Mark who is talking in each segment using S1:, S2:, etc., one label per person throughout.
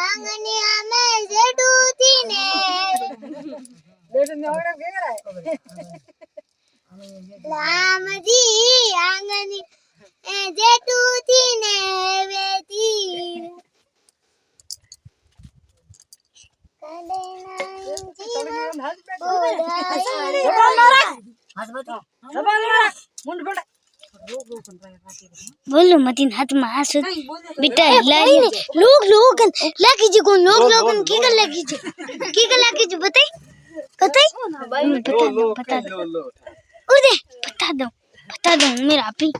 S1: आंगनी में जेठू थी ने राम जी आंगनी जेठू थी ने वेती बोलो मतीन हाथ में हाथ बेटा हिलाई लोग लागी जी कौन लोग की कर लागी जी बताई बता दो उदे बता दो मेरा आपी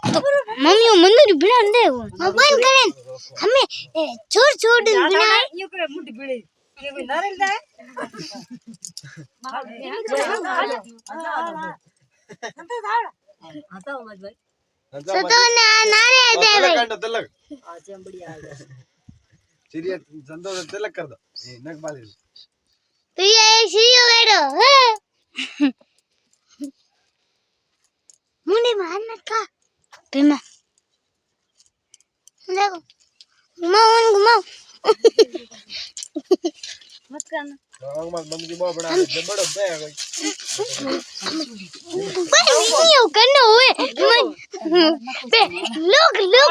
S1: तो मम्मी वो मंदिर बिना दे वो मोबाइल करें हमें छोड़ बिना ये करे मुंड बिड़े ये कोई नारियल दा आता मत भाई सतो ना नारे दे भाई
S2: तिलक आज बढ़िया आ गया चिड़िया संतोष तिलक कर दो ये नक बाली
S1: तो ये सीओ बैठो मुंडे मार मत का बिना देखो घुमाओ मत करना
S2: मत मम्मी की बहुत बड़ा बड़ा दे
S1: भाई ये करना हुए लोग